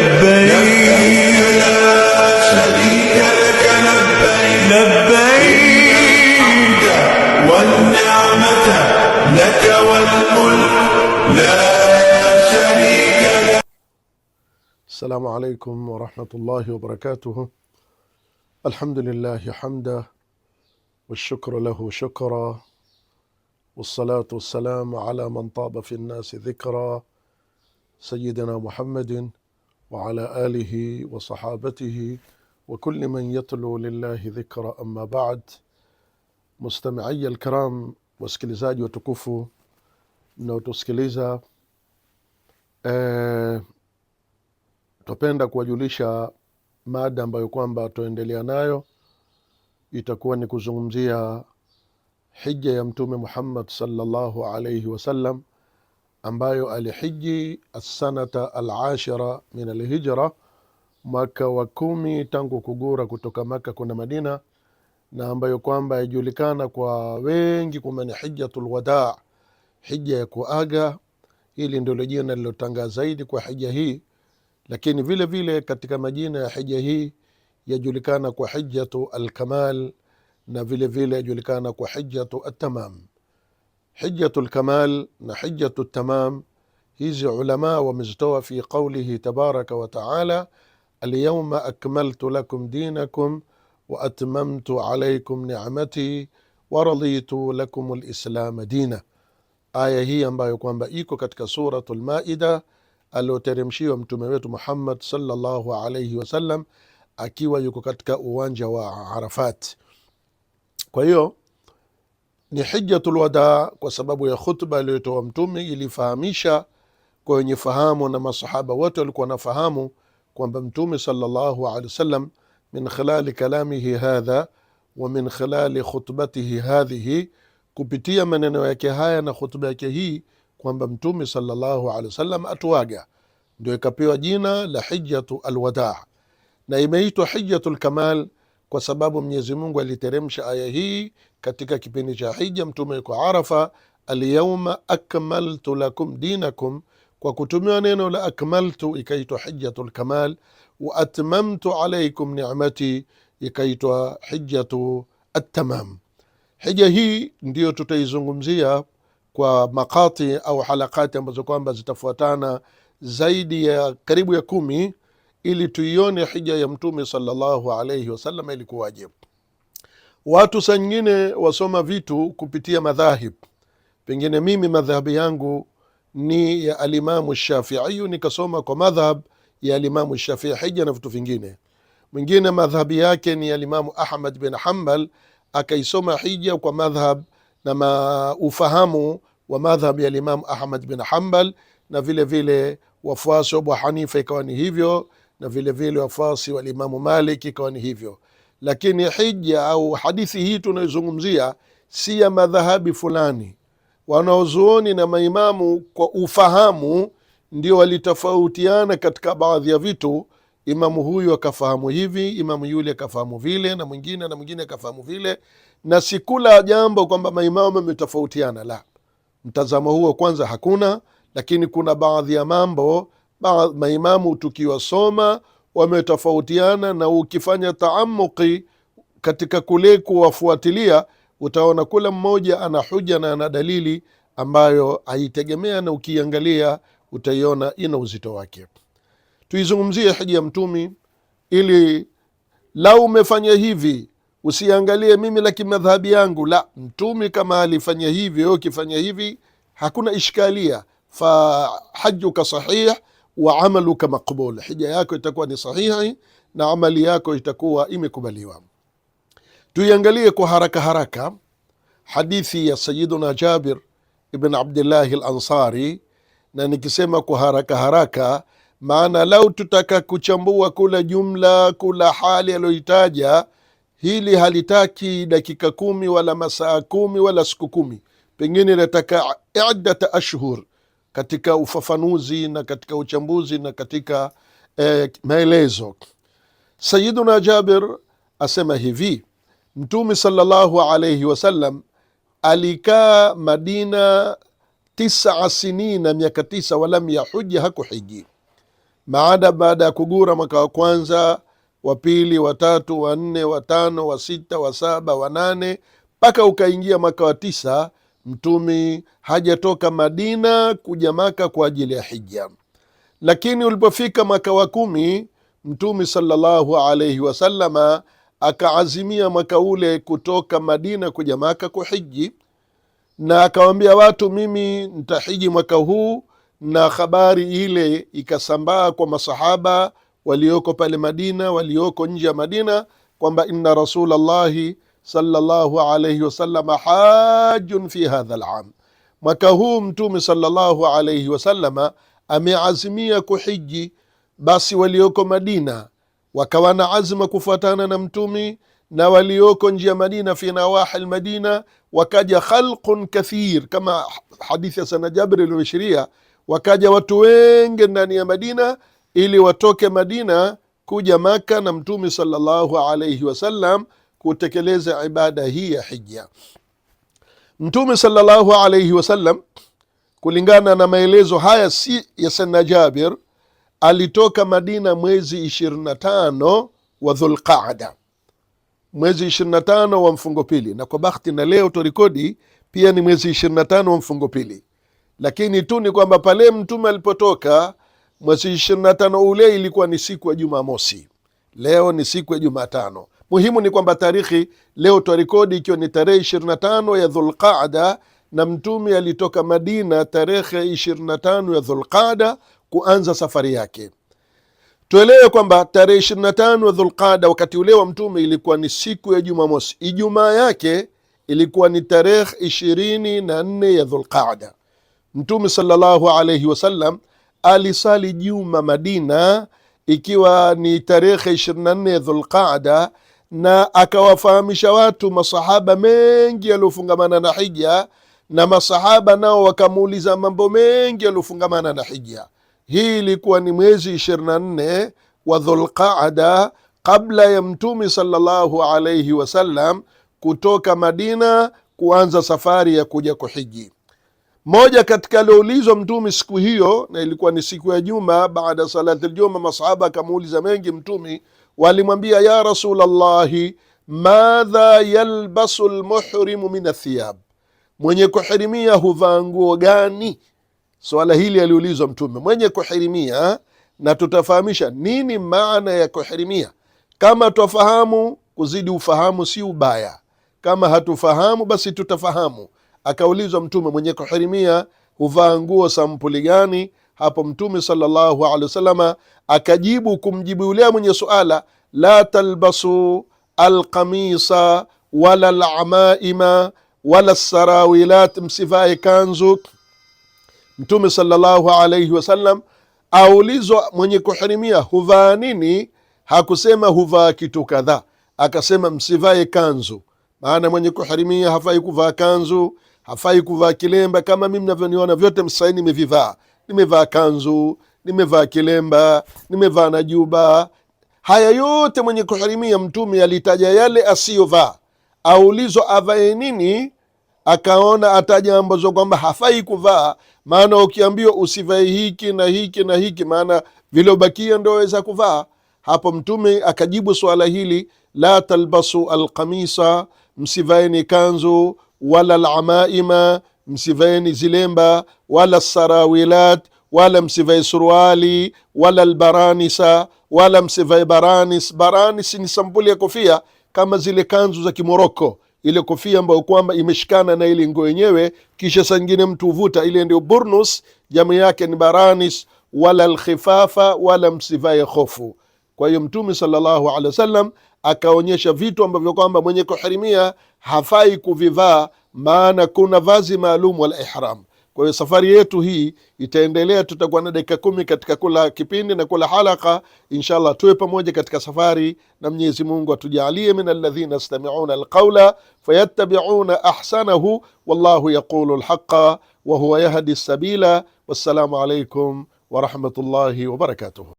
لبيك لا شريك لك لبيك لبيك والنعمة لك والملك لا شريك لك. السلام عليكم ورحمة الله وبركاته. الحمد لله حمدا والشكر له شكرا والصلاة والسلام على من طاب في الناس ذكرا سيدنا محمد وعلى آله وصحابته وكل من يتلو لله ذكرا. أما بعد، مستمعي الكرام wasikilizaji watukufu mnaotusikiliza, tupenda kuwajulisha mada ambayo kwamba tuendelea nayo itakuwa ni kuzungumzia hija ya Mtume Muhammad sallallahu alayhi wasallam ambayo alihiji as-sanata al-ashira min al-hijra, mwaka wa 10 tangu kugura kutoka Maka kuna Madina, na ambayo kwamba ijulikana kwa wengi kwamba ni hijjatul wadaa, hija ya kuaga. Hili ndilo jina lilotangaa zaidi kwa hija hii, lakini vile vile katika majina ya hija hii yajulikana kwa hijjatu al-kamal na vile vile yajulikana kwa hijjatu at-tamam. Hijjatu al-kamal na hijjatu at-tamam, hizi ulama wamezitoa fi qawlihi tabaraka wa taala, al-yawma akmaltu lakum dinakum wa atmamtu alaykum ni'mati wa raditu lakum al-islam dina. Aya hii ambayo kwamba iko katika suratul Maida alioteremshiwa mtume wetu Muhammad sallallahu alayhi wasallam akiwa yuko katika uwanja wa Arafat. Kwa hiyo ni hijjatul wadaa kwa sababu ya khutba aliyotoa mtume ilifahamisha kwa wenye fahamu, na masahaba wote walikuwa nafahamu kwamba mtume sallallahu alayhi wasallam min khilali kalamihi hadha wa min khilali khutbatihi hadhihi, kupitia maneno yake haya na khutba yake hii, kwamba mtume sallallahu alayhi wasallam atuaga, ndio ikapewa jina la hijjatu alwadaa, na imeitwa hijjatul kamal kwa sababu Mwenyezi Mungu aliteremsha aya hii katika kipindi cha hija. Mtume kwa Arafa, alyawma akmaltu lakum dinakum, kwa kutumia neno la akmaltu ikaitwa hijjatul kamal, wa atmamtu alaykum ni'mati ikaitwa hijjatu at-tamam. Hija hii ndiyo tutaizungumzia kwa makati au halakati ambazo kwamba zitafuatana zaidi ya karibu ya 10 ili tuione hija ya mtume sallallahu alayhi wasallam ilikuwaje. Watu saa nyingine wasoma vitu kupitia madhahib, pengine mimi madhhabi yangu ni ya alimamu Shafi'i, nikasoma kwa madhhab ya alimamu Shafi'i hija na vitu vingine. Mwingine madhhabi yake ni alimamu Ahmad bin Hanbal, akaisoma hija kwa madhhab na ufahamu wa madhhab ya alimamu Ahmad bin Hanbal, na vile vile wafuasi wa Abu Hanifa ikawa ni hivyo, na vile vile wafuasi wa Imamu Malik ikawa ni hivyo. Lakini hija au hadithi hii tunayozungumzia si ya madhahabi fulani. Wanaozuoni na maimamu kwa ufahamu ndio walitofautiana katika baadhi ya vitu. Imamu huyu akafahamu hivi, imamu yule akafahamu vile, na mwingine akafahamu vile, na si kula jambo kwamba maimamu wametofautiana, la, mtazamo huo kwanza hakuna. Lakini kuna baadhi ya mambo maimamu tukiwasoma wametofautiana, na ukifanya taamuki katika kule kuwafuatilia utaona kula mmoja ana huja na ana dalili ambayo haitegemea, na ukiangalia utaiona ina uzito wake. Tuizungumzie hija ya mtumi, ili lau umefanya hivi usiangalie mimi lakini madhhabi yangu, la, mtumi kama alifanya hivi ukifanya hivi hakuna ishkalia, fa hajjuka sahih wa amaluka maqbul, hija yako itakuwa ni sahihi na amali yako itakuwa imekubaliwa. Tuiangalie kwa haraka haraka hadithi ya Sayyiduna Jabir ibn Abdullah al-Ansari, na nikisema kwa haraka haraka maana lau tutaka kuchambua kula jumla kula hali aliyoitaja, hili halitaki dakika 10 wala masaa 10 wala siku 10, pengine nataka iddata ashhur katika ufafanuzi na katika uchambuzi na katika maelezo. Sayyiduna Jabir asema hivi, Mtume sallallahu alayhi wasallam alikaa Madina 9 sinina, miaka 9, walam yahuji, hakuhiji. baada ya kugura mwaka wa kwanza, wa pili, wa tatu, wa nne, wa tano, wa sita, wa saba, wa nane, mpaka ukaingia mwaka wa 9, mtumi hajatoka Madina kuja Maka kwa ajili ya hija. Lakini ulipofika mwaka wa 10, mtumi sallallahu alaihi wasallama akaazimia mwaka ule kutoka Madina kuja Maka kuhiji, na akawambia watu, mimi nitahiji mwaka huu. Na habari ile ikasambaa kwa masahaba walioko pale Madina, walioko nje ya Madina, kwamba inna rasulallahi sallallahu alaihi wasallama hajun fi hadha alam, mwaka huu mtume sallallahu alaihi wasallama ameazimia kuhiji. Basi walioko Madina wakawa na azma kufuatana na mtumi, na walioko nje ya Madina fi nawahi almadina wakaja khalqun kathir, kama hadithi ya sana Jabir ilivyoashiria, wakaja watu wengi ndani ya Madina ili watoke Madina kuja Maka na mtume sallallahu alaihi wasallam kutekeleza ibada hii ya hija. Mtume sallallahu alaihi wasallam, kulingana na maelezo haya si ya sana Jabir, alitoka Madina mwezi 25 wa Dhulqaada, mwezi 25 wa mfungo pili, na kwa bahati na leo torikodi pia ni mwezi 25 wa mfungo pili. Lakini tu ni kwamba pale mtume alipotoka mwezi 25 ule ilikuwa ni siku ya Jumamosi, leo ni siku ya Jumatano. Muhimu ni kwamba tarikhi leo twarikodi ikiwa ni tarehe 25 ya Dhulqaada, na mtume alitoka Madina tarehe 25 ya Dhulqaada kuanza safari yake. Tuelewe kwamba tarehe 25 ya Dhulqaada wakati ule wa mtume ilikuwa ni siku ya Jumamosi. Ijumaa yake ilikuwa ni tarehe 24 ya Dhulqaada. Mtume sallallahu alaihi wasallam alisali juma Madina ikiwa ni tarehe 24 ya Dhulqaada, na akawafahamisha watu, masahaba mengi yaliofungamana na hija, na masahaba nao wakamuuliza mambo mengi yaliofungamana na hija. Hii ilikuwa ni mwezi 24 wa Dhulqaada, kabla ya mtume sallallahu alaihi wasallam kutoka Madina kuanza safari ya kuja kuhiji. Moja katika alioulizwa mtume siku hiyo, na ilikuwa ni siku ya Juma, baada salati aljuma, masahaba akamuuliza mengi mtume. Walimwambia, ya Rasulallahi, madha yalbasu lmuhrimu min athiyab, mwenye kuhirimia huvaa nguo gani? Swala hili aliulizwa mtume, mwenye kuhirimia, na tutafahamisha nini maana ya kuhirimia. Kama twafahamu, kuzidi ufahamu si ubaya, kama hatufahamu basi tutafahamu. Akaulizwa mtume, mwenye kuhirimia huvaa nguo sampuli gani? Hapo mtume sallallahu alaihi wasallama akajibu kumjibu yule mwenye suala, la talbasu alqamisa wala alamaima wala sarawilat, msivae kanzu. Mtume sallallahu alaihi wasallam aulizwa mwenye kuhirimia huvaa nini, hakusema huvaa kitu kadhaa, akasema msivae kanzu. Maana mwenye kuhirimia hafai kuvaa kanzu, hafai kuvaa kilemba. Kama mimi mnavyoniona vyote msaini nimevivaa, nimevaa kanzu, nimevaa kilemba, nimevaa na juba. Haya yote mwenye kuhirimia mtume alitaja yale asiyovaa. Aulizwa avae nini, akaona ataja ambazo kwamba hafai kuvaa. Maana ukiambiwa usivae hiki na hiki na hiki, maana vilobakia ndo waweza kuvaa. Hapo mtume akajibu swala hili, la talbasu alqamisa, msivaeni kanzu, wala alamaima, msivaeni zilemba, wala sarawilat, wala msivae suruali, wala albaranisa, wala msivae baranis. Baranis ni sampuli ya kofia kama zile kanzu za Kimoroko, ile kofia ambayo kwamba imeshikana na ile nguo yenyewe, kisha saa nyingine mtu uvuta, ile ndio burnus, jamii yake ni baranis. Wala alkhifafa, wala msivae khofu. Kwa hiyo mtume sallallahu alaihi wasallam akaonyesha vitu ambavyo kwamba mwenye kuhirimia hafai kuvivaa, maana kuna vazi maalum wal ihram. Kwa hiyo safari yetu hii itaendelea, tutakuwa na dakika 10 katika kula kipindi na kula halaka. Inshallah tuwe pamoja katika safari, na Mwenyezi Mungu atujalie min alladhina yastami'una alqawla fayattabi'una ahsanahu, wallahu yaqulu alhaqa wa huwa yahdi as-sabila. Wassalamu alaykum wa rahmatullahi wa barakatuh.